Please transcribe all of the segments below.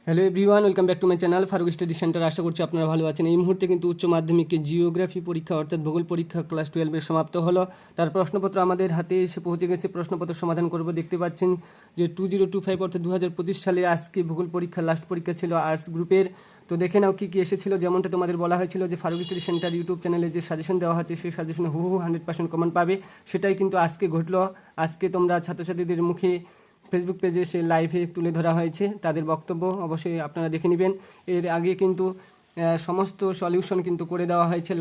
Hello everyone, welcome back to my channel Farooq study centre. আশা করছি আপনারা ভালো আছেন। এই মুহূর্তে কিন্তু উচ্চ মাধ্যমিকের জিওগ্রাফি পরীক্ষা অর্থাৎ ভূগোল পরীক্ষা ক্লাস 12 সমাপ্ত হলো। তার প্রশ্নপত্র আমাদের হাতে এসে পৌঁছে গেছে। প্রশ্নপত্র সমাধান করব। দেখতে পাচ্ছেন যে 2025 অর্থাৎ 2025 সালে আজকে ভূগোল পরীক্ষা লাস্ট পরীক্ষা ছিল আর্টস গ্রুপের। তো দেখে নাও কী কী এসেছিল। যেমনটা তোমাদের বলা হয়েছিল যে ফারুক স্টাডি সেন্টার ইউটিউব চ্যানেলে যে সাজেশন দেওয়া হচ্ছে সেই সাজেশনে হুবহু 100% কমন পাবে, সেটাই কিন্তু আজকে ঘটলো। আজকে তোমরা ছাত্রছাত্রীদের মুখে ফেসবুক পেজে সে লাইভে তুলে ধরা হয়েছে তাদের বক্তব্য, অবশ্যই আপনারা দেখে নেবেন। এর আগে কিন্তু সমস্ত সলিউশন কিন্তু করে দেওয়া হয়েছে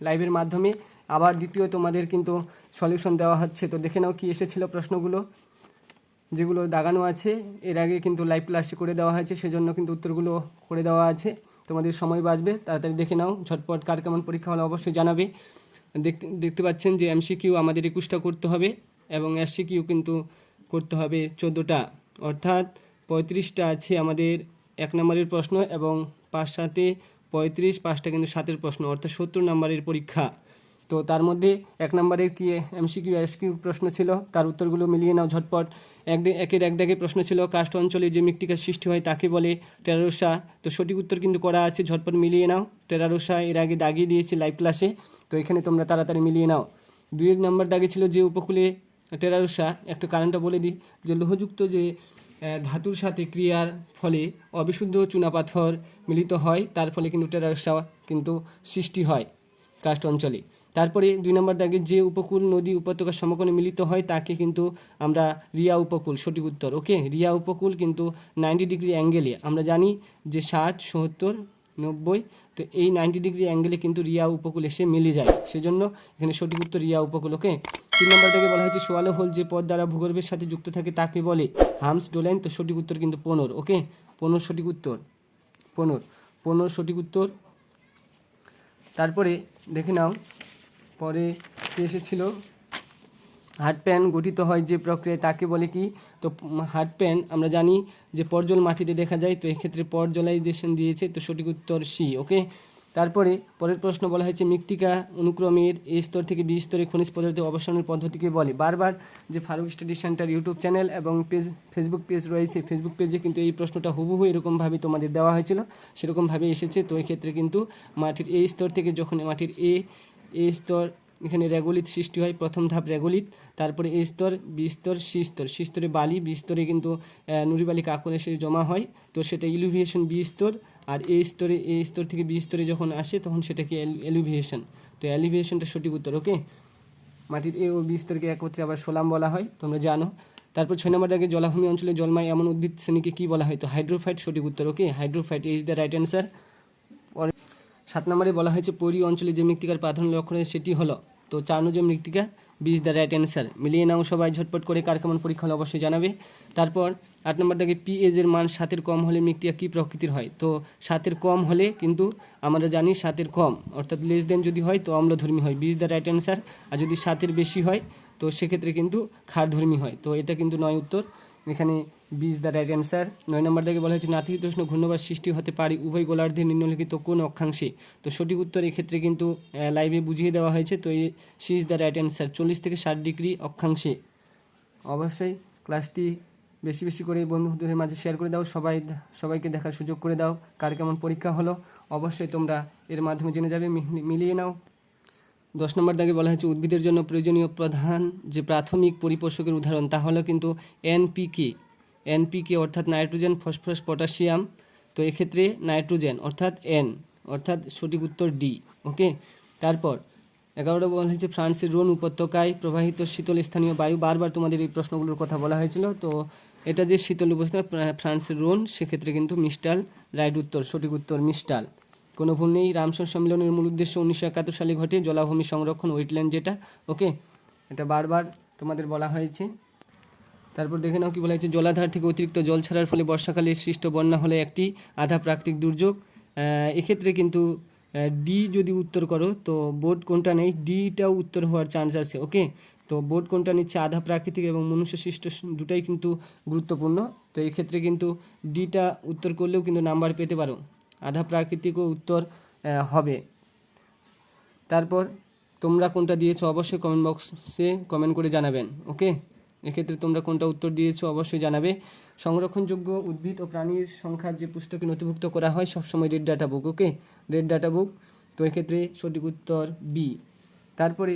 লাইভের মাধ্যমে। আবার দ্বিতীয় তোমাদের কিন্তু সলিউশন দেওয়া হচ্ছে। তো দেখে নাও কী এসেছিল প্রশ্নগুলো, যেগুলো দাগানো আছে। এর আগে কিন্তু লাইভ ক্লাসে করে দেওয়া হয়েছে, সেজন্য কিন্তু উত্তরগুলো করে দেওয়া আছে। তোমাদের সময় বাঁচবে, তাড়াতাড়ি দেখে নাও। ঝটপট কার কেমন পরীক্ষা হলো অবশ্যই জানাবে। দেখতে পাচ্ছেন যে MCQ আমাদের 21টা করতে হবে এবং SCQ কিন্তু করতে হবে 14টা, অর্থাৎ 35টা আছে আমাদের 1 নম্বরের প্রশ্ন এবং 5 7 35, 5টা কিন্তু 7-এর প্রশ্ন, অর্থাৎ 70 নম্বরের পরীক্ষা। তো তার মধ্যে 1 নম্বরের কি MCQ SQ প্রশ্ন ছিল, তার উত্তরগুলো মিলিয়ে নাও ঝটপট। একের এক দাগে প্রশ্ন ছিল কার্স্ট অঞ্চলে যে মৃত্তিকার সৃষ্টি হয় তাকে বলে টেরারোসা। তো সঠিক উত্তর কিন্তু করা আছে, ঝটপট মিলিয়ে নাও। টেরারোসা এর আগে দাগিয়ে দিয়েছি লাইভ ক্লাসে, তো এখানে তোমরা তাড়াতাড়ি মিলিয়ে নাও। 2 নম্বর দাগে ছিল যে উপকূলে টেরারোসা। একটা কারণটা বলে দিই যে লোহযুক্ত যে ধাতুর সাথে ক্রিয়ার ফলে অবিশুদ্ধ চুনাপাথর মিলিত হয়, তার ফলে কিন্তু টেরারোসা কিন্তু সৃষ্টি হয় কার্স্ট অঞ্চলে। তারপরে 2 নম্বর দাগে যে উপকূল নদী উপত্যকার সমকোণে মিলিত হয় তাকে কিন্তু আমরা রিয়া উপকূল, সঠিক উত্তর। ওকে, রিয়া উপকূল কিন্তু 90 ডিগ্রি অ্যাঙ্গেলে, আমরা জানি যে 60 70 90, তো এই 90 ডিগ্রি অ্যাঙ্গেলে কিন্তু রিয়া উপকূল এসে মিলে যায়, সেজন্য এখানে সঠিক উত্তর রিয়া উপকূল। ওকে, 3 নম্বরটাকে বলা হয়েছে সোয়ালো হোল যে পথ দ্বারা ভূগর্ভের সাথে যুক্ত থাকে তাকে বলে হামস ডোলাইন। তো সঠিক উত্তর কিন্তু 15। ওকে, 15 সঠিক উত্তর, 15 সঠিক উত্তর। তারপরে দেখে নাও পরে কী এসেছিল। হার্ড প্যান গঠিত হয় যে প্রক্রিয়ায় তাকে বলে কি। তো হার্ড প্যান আমরা জানি যে পর্জল মাটিতে দেখা যায়, তো এক্ষেত্রে পর্জলাইজেশন দিয়েছে, তো সঠিক উত্তর সি। ওকে, তারপরে পরের প্রশ্ন বলা হয়েছে মৃত্তিকা অনুক্রমের এ স্তর থেকে বি স্তরে খনিজ পদার্থের অবসানের পদ্ধতিকে বলে। বারবার যে Faruk study centre YouTube channel এবং ফেসবুক পেজ রয়েছে, ফেসবুক পেজে কিন্তু এই প্রশ্নটা হুবহু এরকমভাবে তোমাদের দেওয়া হয়েছিল, সেরকমভাবে এসেছে। তো এক্ষেত্রে কিন্তু মাটির এই স্তর থেকে যখন মাটির এ স্তর, এখানে রেগোলিত সৃষ্টি হয়, প্রথম ধাপ রেগোলিত, তারপরে এ স্তর, বি স্তর, সি স্তর। সি স্তরে বালি, বি স্তরে কিন্তু নুড়ি বালি কাকর এসে জমা হয়, তো সেটা ইলুভিয়েশন বি স্তর। আর এ স্তর থেকে বি স্তরে যখন আসে তখন সেটাকে এলিভিয়েশন। তো এলিভিয়েশনটা সঠিক উত্তর। ওকে, মাটির এ ও বি স্তরকে একত্রে আবার সোলাম বলা হয়, তোমরা জানো। তারপর 6 নম্বর দাগে জলাভূমি অঞ্চলে জন্মায় এমন উদ্ভিদ শ্রেণীকে কী বলা হয়। তো হাইড্রোফাইট সঠিক উত্তর। Okay, hydrophyte is the right answer. 7 নম্বরে বলা হয়েছে পরি অঞ্চলে যে মৃত্তিকার প্রাধান্য লক্ষ্য রয়েছে সেটি হলো, তো চার্নোজে মৃত্তিকা, B is the right answer. মিলিয়ে নাও সবাই ঝটপট করে, কার কেমন পরীক্ষা হলে অবশ্যই জানাবে। তারপর 8 নম্বর দাগে পিএইচ এর মান 7-এর কম হলে মৃত্তিকা কী প্রকৃতির হয়। তো 7-এর কম হলে কিন্তু আমরা জানি 7-এর কম অর্থাৎ লেস দেন যদি হয় তো অম্লধর্মী হয়, B is the right answer. আর যদি 7-এর বেশি হয় তো সেক্ষেত্রে কিন্তু ক্ষারধর্মী হয়, তো এটা কিন্তু 9 উত্তর। এখানে B is the right answer. 9 নম্বর দাগে বলা হয়েছে নাতিশীতোষ্ণ ঘূর্ণবাদ সৃষ্টি হতে পারে উভয় গোলার্ধে নিম্নলিখিত কোন অক্ষাংশে। তো সঠিক উত্তর এক্ষেত্রে কিন্তু লাইভে বুঝিয়ে দেওয়া হয়েছে, তো C is the right answer, 40 থেকে 60 ডিগ্রি অক্ষাংশে। অবশ্যই ক্লাসটি বেশি বেশি করে বন্ধুদের মাঝে শেয়ার করে দাও, সবাইকে দেখার সুযোগ করে দাও কার কেমন পরীক্ষা হলো, অবশ্যই তোমরা এর মাধ্যমে জেনে যাবে। মিলিয়ে নাও। 10 নম্বর দাগে বলা হয়েছে উদ্ভিদের জন্য প্রয়োজনীয় প্রধান যে প্রাথমিক পরিপোষকের উদাহরণ তা হলো কিন্তু এনপিকে অর্থাৎ নাইট্রোজেন, ফসফরাস, পটাশিয়াম। তো এক্ষেত্রে নাইট্রোজেন অর্থাৎ এন, অর্থাৎ সঠিক উত্তর ডি। ওকে, তারপর 11 বলা হয়েছে ফ্রান্সের রোন উপত্যকায় প্রবাহিত শীতল স্থানীয় বায়ু। বারবার তোমাদের এই প্রশ্নগুলোর কথা বলা হয়েছিল, তো এটা যে শীতল উপত্যকা ফ্রান্সের রোন, সেক্ষেত্রে কিন্তু মিস্টাল রাইট উত্তর, সঠিক উত্তর মিস্টাল, কোনো ভুল নেই। রামসর সম্মেলনের মূল উদ্দেশ্য 1971 সালে ঘটে, জলাভূমি সংরক্ষণ, ওয়েটল্যান্ড যেটা। ওকে, এটা বারবার তোমাদের বলা হয়েছে। তারপর দেখে নাও কি বলা হয়েছে জলাধার থেকে অতিরিক্ত জল ছাড়ার ফলে বর্ষাকালে সৃষ্ট বন্যা হলে একটি আধা প্রাকৃতিক দুর্যোগ। এক্ষেত্রে কিন্তু ডি যদি উত্তর করো তো বোর্ড কোনটা নেই, ডিটাও উত্তর হওয়ার চান্স আছে। ওকে, তো বোর্ড কোনটা নিচ্ছে, আধা প্রাকৃতিক এবং মনুষ্য সৃষ্ট দুটাই কিন্তু গুরুত্বপূর্ণ। তো এই ক্ষেত্রে কিন্তু ডিটা উত্তর করলেও কিন্তু নাম্বার পেতে পারো, আধা প্রাকৃতিকও উত্তর হবে। তারপর তোমরা কোনটা দিয়েছো অবশ্যই কমেন্ট বক্সে কমেন্ট করে জানাবেন। ওকে, এক্ষেত্রে তোমরা কোনটা উত্তর দিয়েছো অবশ্যই জানাবে। সংরক্ষণযোগ্য উদ্ভিদ ও প্রাণীর সংখ্যার যে পুস্তকে নথিভুক্ত করা হয় সবসময় রেড ডাটা বুক। ওকে, রেড ডাটা বুক। তো এক্ষেত্রে সঠিক উত্তর বি। তারপরে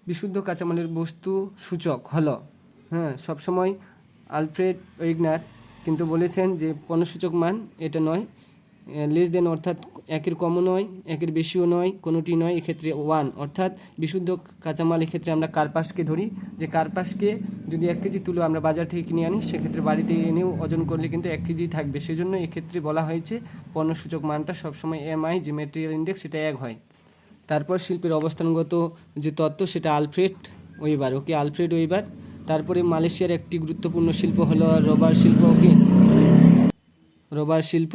বিশুদ্ধ কাঁচামালের বস্তু সূচক হলো, হ্যাঁ, সবসময় আলফ্রেড ওয়েগনার কিন্তু বলেছেন যে পণ্যসূচক মান এটা নয়, লেস দেন অর্থাৎ একের কমও নয়, একের বেশিও নয়, কোনোটি নয়, এক্ষেত্রে 1 অর্থাৎ বিশুদ্ধ কাঁচামাল। এক্ষেত্রে আমরা কার্পাসকে ধরি, যে কার্পাসকে যদি 1 কেজি তুলো আমরা বাজার থেকে কিনে আনি, সেক্ষেত্রে বাড়িতে এনেও ওজন করলে কিন্তু 1 কেজি থাকবে। সেজন্য এক্ষেত্রে বলা হয়েছে পণ্যসূচক মানটা সবসময় এমআই, যে ম্যাটেরিয়াল ইন্ডেক্স, সেটা 1 হয়। তারপর শিল্পের অবস্থানগত যে তত্ত্ব সেটা আলফ্রেড ওয়েবার। ওকে, আলফ্রেড ওয়েবার। তারপরে মালয়েশিয়ার একটি গুরুত্বপূর্ণ শিল্প হলো রবার শিল্প। ওকে, রবার শিল্প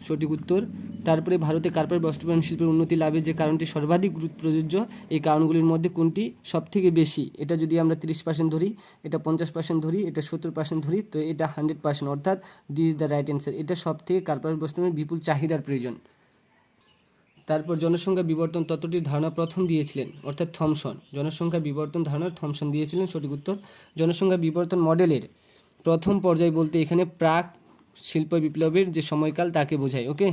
সঠিক উত্তর। তারপরে ভারতে কার্পেট বস্ত্রবাহন শিল্পের উন্নতি লাভের যে কারণটি সর্বাধিক গুরুত্ব প্রযোজ্য, এই কারণগুলির মধ্যে কোনটি সবথেকে বেশি? এটা যদি আমরা 30% ধরি, এটা 50% ধরি, এটা 70% ধরি, তো এটা 100%, অর্থাৎ D is the right answer. এটা সবথেকে কার্পেট বস্ত্রবাহনের বিপুল চাহিদার প্রয়োজন। তারপর জনসংখ্যা বিবর্তন তত্ত্বটির ধারণা প্রথম দিয়েছিলেন অর্থাৎ থমসন। জনসংখ্যা বিবর্তন ধারণা থমসন দিয়েছিলেন, সঠিক উত্তর। জনসংখ্যা বিবর্তন মডেলের প্রথম পর্যায় বলতে এখানে প্রাক শিল্প বিপ্লবের যে সময়কাল তাকে বোঝায়। ওকে,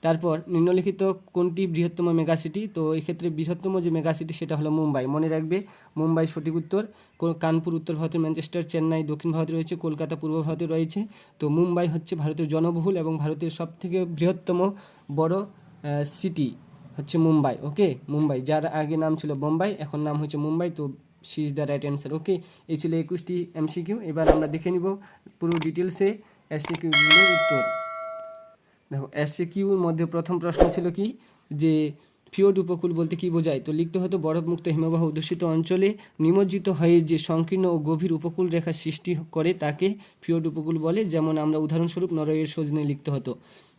তারপর নিম্নলিখিত কোনটি বৃহত্তম মেগাসিটি? তো এক্ষেত্রে বৃহত্তম যে মেগাসিটি সেটা হলো মুম্বাই, মনে রাখবে, মুম্বাই সঠিক উত্তর। কানপুর উত্তর ভারতের, ম্যানচেস্টার, চেন্নাই দক্ষিণ ভারতে রয়েছে, কলকাতা পূর্ব ভারতে রয়েছে। তো মুম্বাই হচ্ছে ভারতের জনবহুল এবং ভারতের সবথেকে বৃহত্তম বড় সিটি হচ্ছে মুম্বাই। ওকে, মুম্বাই, যার আগে নাম ছিল বোম্বাই, এখন নাম হচ্ছে মুম্বাই। তো C is the right answer. Okay, এই ছিল 21টি এমসিকিউ। এবার আমরা দেখে নিব পুরো ডিটেলসে এসসিকিউগুলোর উত্তর। দেখো, এসসিকিউর মধ্যে প্রথম প্রশ্ন ছিল কি, যে ফিওর্ড উপকূল বলতে কী বোঝায়? তো লিখতে হতো বরফমুক্ত হিমবাহ অধ্যুষিত অঞ্চলে নিমজ্জিত হয়ে যে সংকীর্ণ ও গভীর উপকূল রেখা সৃষ্টি করে তাকে ফিওর্ড উপকূল বলে। যেমন আমরা উদাহরণস্বরূপ নরওয়ের সজনে লিখতে হতো।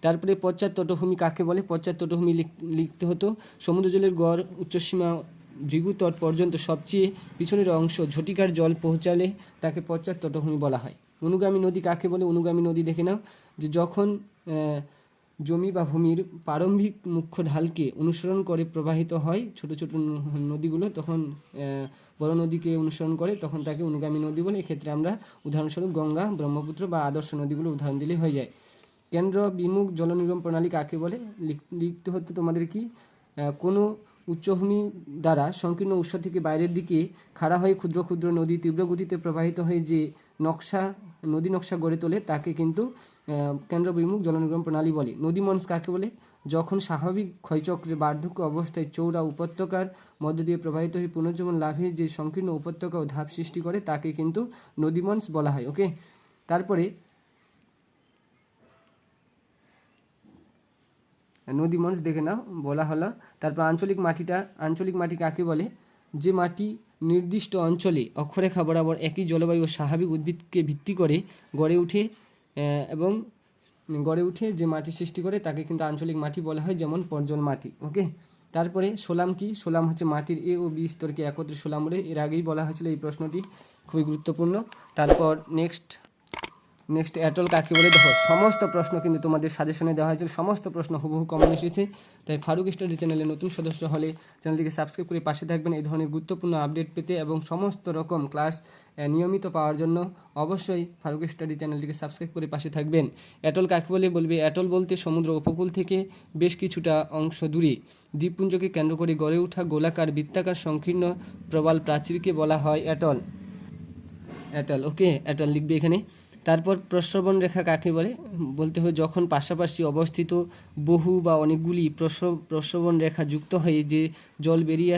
তারপরে পশ্চাৎ তটভূমি কাকে বলে? পশ্চাৎ তটভূমি লিখতে হতো সমুদ্রজলের গড় উচ্চসীমা ভৃগুতট পর্যন্ত সবচেয়ে পিছনের অংশ ঝটিকার জল পৌঁছালে তাকে পশ্চাৎ তটভূমি বলা হয়। অনুগামী নদী কাকে বলে? অনুগামী নদী দেখে নাও, যে যখন জমি বা ভূমির প্রারম্ভিক মুখ্য ঢালকে অনুসরণ করে প্রবাহিত হয় ছোট ছোট নদীগুলো, তখন বড় নদীকে অনুসরণ করে, তখন তাকে অনুগামী নদী বলে। এক্ষেত্রে আমরা উদাহরণস্বরূপ গঙ্গা, ব্রহ্মপুত্র বা আদর্শ নদীগুলো উদাহরণ দিলেই হয়ে যায়। কেন্দ্র বিমুখ জলনির্গম প্রণালী কাকে বলে? লিখতে হতো তোমাদের কি, কোনো উচ্চভূমি দ্বারা সংকীর্ণ উৎস থেকে বাইরের দিকে খাড়া হয়ে ক্ষুদ্র ক্ষুদ্র নদী তীব্র গতিতে প্রবাহিত হয়ে যে নদী নকশা গড়ে তোলে তাকে কিন্তু কেন্দ্রবিমুখ জলনির্গম প্রণালী বলে। নদীমঞ্চ কাকে বলে? যখন স্বাভাবিক ক্ষয়চক্রে বার্ধক্য অবস্থায় চৌড়া উপত্যকার মধ্য দিয়ে প্রবাহিত হয়ে পুনর্জীবন লাভে যে সংকীর্ণ উপত্যকা ও ধাপ সৃষ্টি করে তাকে কিন্তু নদীমঞ্চ বলা হয়। ওকে, তারপরে নদীমঞ্চ দেখে নাও বলা হলো। তারপর আঞ্চলিক মাটি কাকে বলে? যে মাটি নির্দিষ্ট অঞ্চলে অক্ষরেখা বরাবর একই জলবায়ু ও স্বাভাবিক উদ্ভিদকে ভিত্তি করে গড়ে উঠে যে মাটি সৃষ্টি করে তাকে কিন্তু আঞ্চলিক মাটি বলা হয়, যেমন পর্জল মাটি। ওকে, তারপরে সোলাম কি? সোলাম হচ্ছে মাটির এ ও বি স্তরকে একত্রে সোলাম বলে। এর আগেই বলা হয়েছিল, এই প্রশ্নটি খুবই গুরুত্বপূর্ণ। তারপর নেক্সট অ্যাটল কাকে বলে? দেখো, সমস্ত প্রশ্ন কিন্তু তোমাদের সাজেশনে দেওয়া হয়েছিল, সমস্ত প্রশ্ন হুবহু কমন এসেছে। তাই ফারুক স্টাডি চ্যানেলে নতুন সদস্য হলে চ্যানেলটিকে সাবস্ক্রাইব করে পাশে থাকবেন এই ধরনের গুরুত্বপূর্ণ আপডেট পেতে এবং সমস্ত রকম ক্লাস নিয়মিত পাওয়ার জন্য অবশ্যই ফারুক স্টাডি চ্যানেলটিকে সাবস্ক্রাইব করে পাশে থাকবেন। অ্যাটল কাকে বলবে? অ্যাটল বলতে সমুদ্র উপকূল থেকে বেশ কিছুটা অংশ দূরে দ্বীপপুঞ্জকে কেন্দ্র করে গড়ে ওঠা গোলাকার বৃত্তাকার সংকীর্ণ প্রবাল প্রাচীরকে বলা হয় অ্যাটল। ওকে, অ্যাটল লিখবে এখানে। তারপর প্রস্রবণ রেখা কাকে বলে? বলতে হবে যখন পাশাপাশি অবস্থিত বহু বা অনেকগুলি প্রস্রবণ রেখা যুক্ত হয়ে যে জল বেরিয়ে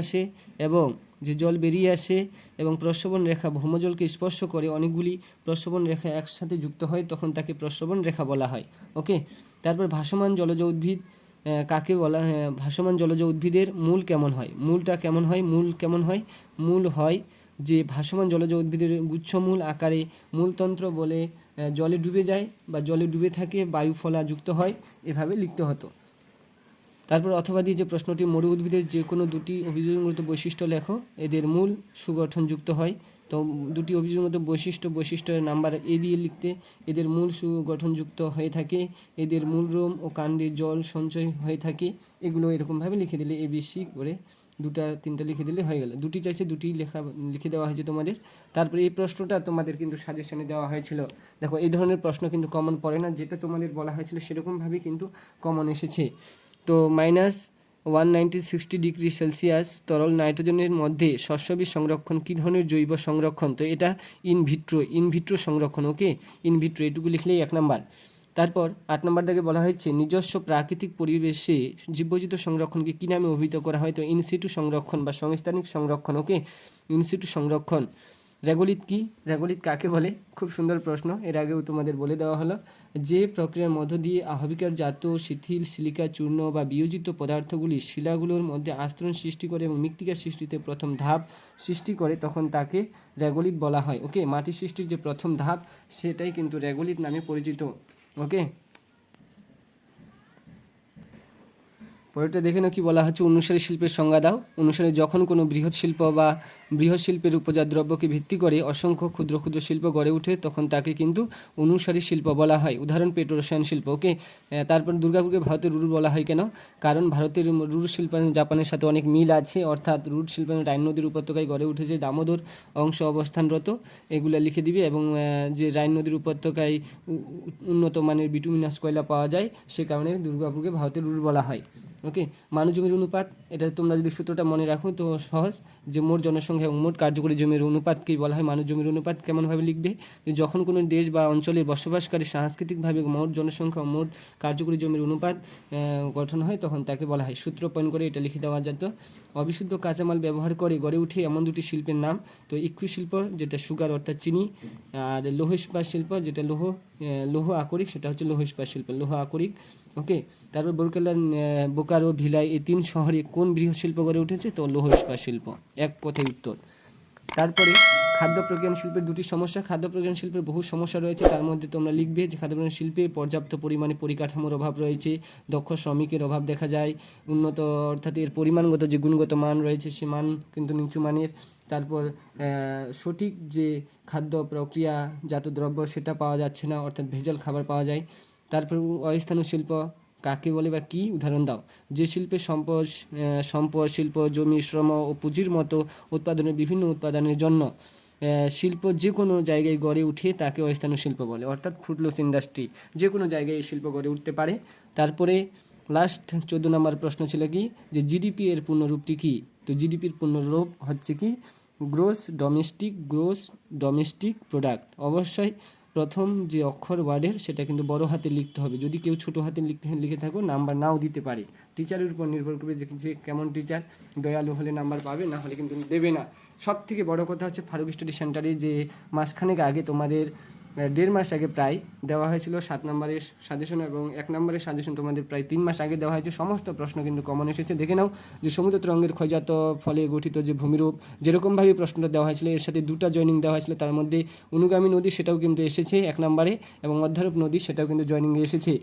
আসে এবং প্রস্রবণ রেখা ভৌমজলকে স্পর্শ করে অনেকগুলি প্রস্রবণ রেখা একসাথে যুক্ত হয়, তখন তাকে প্রস্রবণ রেখা বলা হয়। ওকে, তারপর ভাসমান জলজ উদ্ভিদ কাকে বলা? ভাসমান জলজ উদ্ভিদের মূল কেমন হয়? মূল হয় যে ভাসমান জলজ উদ্ভিদের গুচ্ছমূল আকারে মূলতন্ত্র বলে জলে ডুবে যায় বা জলে ডুবে থাকে, বায়ু ফলা যুক্ত হয়, এভাবে লিখতে হতো। তারপর অথবা দিয়ে যে প্রশ্নটি, মরু উদ্ভিদের যে কোনো দুটি অভিযোগগত বৈশিষ্ট্য লেখো, এদের মূল সুগঠন যুক্ত হয়। তো দুটি অভিযোগগত বৈশিষ্ট্যের নাম্বার এ দিয়ে লিখতে, এদের মূল সুগঠনযুক্ত হয়ে থাকে, এদের মূল রোম ও কাণ্ডে জল সঞ্চয় হয়ে থাকে, এগুলো এরকমভাবে লিখে দিলে ABC করে দুটা তিনটা লিখে দিলে হয়ে গেল। দুটি চাইছে, দুটি লিখে দেওয়া হয়েছে তোমাদের। তারপরে এই প্রশ্নটা তোমাদের কিন্তু সাজেশনে দেওয়া হয়েছিল। দেখো এই ধরনের প্রশ্ন কিন্তু কমন পড়ে না, যেটা তোমাদের বলা হয়েছিল সেরকমভাবেই কিন্তু কমন এসেছে। তো -190-60°C তরল নাইট্রোজেনের মধ্যে শস্যবীজ সংরক্ষণ কী ধরনের জৈব সংরক্ষণ? তো এটা ইনভিট্রো সংরক্ষণ। ওকে, ইনভিট্রো, এটুকু লিখলেই 1 নাম্বার। তারপর 8 নম্বর দাগে বলা হয়েছে নিজস্ব প্রাকৃতিক পরিবেশে জীববৈচিত্র্য সংরক্ষণকে কী নামে অভিহিত করা হয়? তো ইনসিটু সংরক্ষণ বা সংস্থানিক সংরক্ষণ। ওকে, ইনসিটু সংরক্ষণ। রেগোলিথ কি? রেগোলিথ কাকে বলে? খুব সুন্দর প্রশ্ন, এর আগেও তোমাদের বলে দেওয়া হলো। যে প্রক্রিয়ার মধ্য দিয়ে আহবিকার জাত শিথিল সিলিকা চূর্ণ বা বিয়োজিত পদার্থগুলি শিলাগুলোর মধ্যে আস্তরণ সৃষ্টি করে এবং মৃত্তিকা সৃষ্টিতে প্রথম ধাপ সৃষ্টি করে, তখন তাকে রেগোলিথ বলা হয়। ওকে, মাটি সৃষ্টির যে প্রথম ধাপ সেটাই কিন্তু রেগোলিথ নামে পরিচিত। ওকে, পরেরটা দেখে নাও কি বলা হচ্ছে, অনুসারী শিল্পের সংজ্ঞা দাও। অনুসারী যখন কোনো বৃহৎ শিল্প বা বৃহৎ শিল্পের উপজাত দ্রব্যকে ভিত্তি করে অসংখ্য ক্ষুদ্র ক্ষুদ্র শিল্প গড়ে ওঠে, তখন তাকে কিন্তু অনুসারী শিল্প বলা হয়। উদাহরণ পেট্রো রসায়ন শিল্প। ওকে, তারপর দুর্গাপুরকে ভারতের রুর বলা হয় কেন? কারণ ভারতের রুর শিল্পায়ন জাপানের সাথে অনেক মিল আছে, অর্থাৎ রুর শিল্পায়ন রাইন নদীর উপত্যকায় গড়ে উঠেছে, দামোদর অংশ অবস্থানরত, এগুলো লিখে দিবে। এবং যে রাইন নদীর উপত্যকায় উন্নত মানের বিটুমিনাস কয়লা পাওয়া যায়, সে কারণে দুর্গাপুরকে ভারতের রুর বলা হয়। ওকে, মানব জমির অনুপাত, এটা তোমরা যদি সূত্রটা মনে রাখো তো সহজ, যে মোট জনসংখ্যা এবং মোট কার্যকরী জমির অনুপাতকেই বলা হয় মানব জমির অনুপাত। কেমনভাবে লিখবে? যে যখন কোনো দেশ বা অঞ্চলের বসবাসকারী সাংস্কৃতিকভাবে মোট জনসংখ্যা ও মোট কার্যকরী জমির অনুপাত গঠন হয়, তখন তাকে বলা হয়। সূত্র পয়েন্ট করে এটা লিখে দেওয়া যেত। অবিশুদ্ধ কাঁচামাল ব্যবহার করে গড়ে উঠে এমন দুটি শিল্পের নাম। তো ইক্ষু শিল্প, যেটা সুগার অর্থাৎ চিনি, আর লৌহ ইস্পাত শিল্প, যেটা লৌহ আকরিক, সেটা হচ্ছে লৌহ ইস্পাত শিল্প, লৌহ আকরিক। ওকে, তারপর বোকারো, ভিলাই, এই 3 শহরে কোন বৃহৎ শিল্প গড়ে উঠেছে? তো লৌহ ইস্পাত শিল্প, এক কথায় উত্তর। তারপরে খাদ্য প্রক্রিয়ান শিল্পের 2টি সমস্যা। খাদ্য প্রক্রিয়ান শিল্পের বহু সমস্যা রয়েছে, তার মধ্যে তোমরা লিখবে যে খাদ্য প্রক্রিয়ান শিল্পে পর্যাপ্ত পরিমাণে পরিকাঠামোর অভাব রয়েছে, দক্ষ শ্রমিকের অভাব দেখা যায়, উন্নত অর্থাৎ এর পরিমাণগত যে গুণগত মান রয়েছে সে মান কিন্তু নিচু মানের। তারপর সঠিক যে খাদ্য প্রক্রিয়াজাত দ্রব্য সেটা পাওয়া যাচ্ছে না, অর্থাৎ ভেজাল খাবার পাওয়া যায়। তারপর অস্থানীয় শিল্প কাকে বলে বা কী? উদাহরণ দাও। যে শিল্পে সম্পদ শিল্প, জমি, শ্রম ও পুঁজির মতো উৎপাদনের বিভিন্ন উৎপাদনের জন্য শিল্প যে কোনো জায়গায় গড়ে উঠে তাকে অস্থানীয় শিল্প বলে, অর্থাৎ ফুডলস ইন্ডাস্ট্রি, যে কোনো জায়গায় এই শিল্প গড়ে উঠতে পারে। তারপরে লাস্ট 14 নম্বর প্রশ্ন ছিল কি, যে জিডিপি এর পূর্ণরূপটি কী? তো জিডিপির পূর্ণরূপ হচ্ছে কি, গ্রোস ডোমেস্টিক প্রোডাক্ট। অবশ্যই প্রথম যে অক্ষর ওয়ার্ডের সেটা কিন্তু বড় হাতে লিখতে হবে। যদি কেউ ছোটো হাতে লিখে থাকো নাম্বার নাও দিতে পারে, টিচারের উপর নির্ভর করবে যে কেমন টিচার। দয়ালু হলে নাম্বার পাবে, না হলে কিন্তু দেবে না। সব থেকে বড় কথা হচ্ছে ফারুক স্টাডি সেন্টারে যে মাসখানেক আগে তোমাদের 1.5 মাস আগে প্রায় দেওয়া হয়েছিল 7 নম্বরের সাজেশন, এবং 1 নম্বরের সাজেশন তোমাদের প্রায় 3 মাস আগে দেওয়া হয়েছে। সমস্ত প্রশ্ন কিন্তু কমন এসেছে। দেখে নাও যে সমুদ্র তরঙ্গের ক্ষয়জাত ফলে গঠিত যে ভূমিরূপ, যেরকমভাবে প্রশ্নটা দেওয়া হয়েছিল, এর সাথে 2টা জয়নিং দেওয়া হয়েছিল, তার মধ্যে অনুগামী নদী সেটাও কিন্তু এসেছে 1 নম্বরে, এবং অধ্যারূপ নদী সেটাও কিন্তু জয়নিংয়ে এসেছে।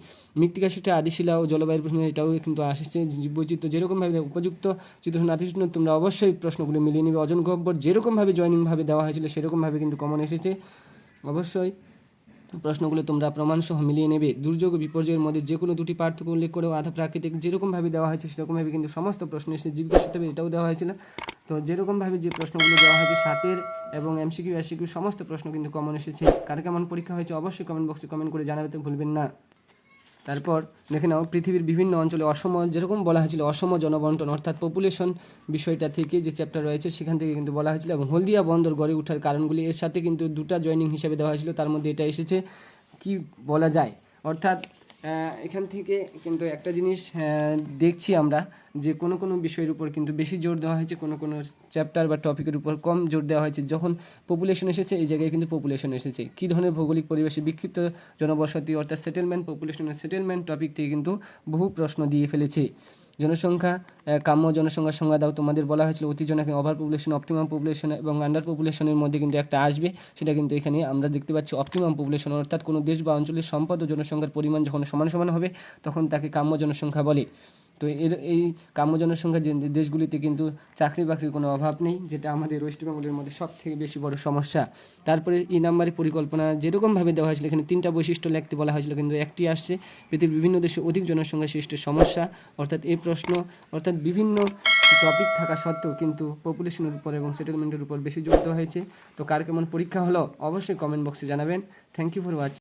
মৃত্তিকা সৃষ্টি, আদিশিলা ও জলবায়ুর প্রশ্ন এটাও কিন্তু আসছে। জীববৈচিত্র্য যেরকমভাবে উপযুক্ত চিত্র নাতিচিত্র, তোমরা অবশ্যই প্রশ্নগুলো মিলিয়ে নেবে। অজন গহ্বর যেরকমভাবে জয়নিংভাবে দেওয়া হয়েছিল সেরকমভাবে কিন্তু কমন এসেছে। অবশ্যই প্রশ্নগুলো তোমরা প্রমাণসহ মিলিয়ে নেবে। দুর্যোগ ও বিপর্যয়ের মধ্যে যে কোনো 2টি পার্থক্য উল্লেখ করেও আধা প্রাকৃতিক, যেরকমভাবে দেওয়া হয়েছে সেরকমভাবে কিন্তু সমস্ত প্রশ্ন এসেছে। জীবিকা সূত্রে এটাও দেওয়া হয়েছিল। তো যেরকমভাবে যে প্রশ্নগুলো দেওয়া হয়েছে 7-এর এবং এমসিকিউ এসিকিউ সমস্ত প্রশ্ন কিন্তু কমন এসেছে। কার কেমন পরীক্ষা হয়েছে অবশ্যই কমেন্ট বক্সে কমেন্ট করে জানাতে ভুলবেন না। তারপর দেখে নাও, পৃথিবীর বিভিন্ন অঞ্চলে যেরকম বলা হয়েছিল অসম জনবন্টন, অর্থাৎ পপুলেশন বিষয়টা থেকে যে চ্যাপ্টার রয়েছে সেখান থেকে কিন্তু বলা হয়েছিল। এবং হলদিয়া বন্দর গড়ে ওঠার কারণগুলি, এর সাথে কিন্তু 2টা জয়নিং হিসেবে দেওয়া হয়েছিল, তার মধ্যে এটা এসেছে। কি বলা যায়, অর্থাৎ এখান থেকে কিন্তু একটা জিনিস দেখছি আমরা, যে কোনো কোনো বিষয়ের উপর কিন্তু বেশি জোর দেওয়া হয়েছে, কোনো কোনো চ্যাপ্টার বা টপিকের উপর কম জোর দেওয়া হয়েছে। যখন পপুলেশন এসেছে এই জায়গায় কিন্তু পপুলেশন এসেছে। কী ধরনের ভৌগোলিক পরিবেশে বিক্ষিপ্ত জনবসতি, অর্থাৎ সেটেলমেন্ট টপিক থেকে কিন্তু বহু প্রশ্ন দিয়ে ফেলেছে। জনসংখ্যা, কাম্য জনসংখ্যার সংজ্ঞা দাও। তোমাদের বলা হয়েছিল অতিজনকে ওভার পপুলেশন, অপটিমাম পপুলেশন এবং আন্ডার পপুলেশনের মধ্যে কিন্তু একটা আসবে, সেটা কিন্তু এখানে আমরা দেখতে পাচ্ছি অপটিমাম পপুলেশন, অর্থাৎ কোনো দেশ বা অঞ্চলের সম্পদ ও জনসংখ্যার পরিমাণ যখন সমান সমান হবে তখন তাকে কাম্য জনসংখ্যা বলে। তো এই কাম্য জনসংখ্যা যে দেশগুলিতে কিন্তু চাকরি বাকরির কোনো অভাব নেই, যেটা আমাদের ওয়েস্ট বেঙ্গলের মধ্যে সব থেকে বেশি বড় সমস্যা। তারপরে এই নাম্বারে পরিকল্পনা যেরকমভাবে দেওয়া হয়েছিল, এখানে 3টা বৈশিষ্ট্য লিখতে বলা হয়েছিল, কিন্তু একটি আসছে পৃথিবীর বিভিন্ন দেশে অধিক জনসংখ্যা সৃষ্টির সমস্যা, অর্থাৎ এই প্রশ্ন, অর্থাৎ বিভিন্ন টপিক থাকা সত্ত্বেও কিন্তু পপুলেশনের উপর এবং সেটেলমেন্টের উপর বেশি জোর দেওয়া হয়েছে। তো কার কেমন পরীক্ষা হলো অবশ্যই কমেন্ট বক্সে জানাবেন। Thank you for watching.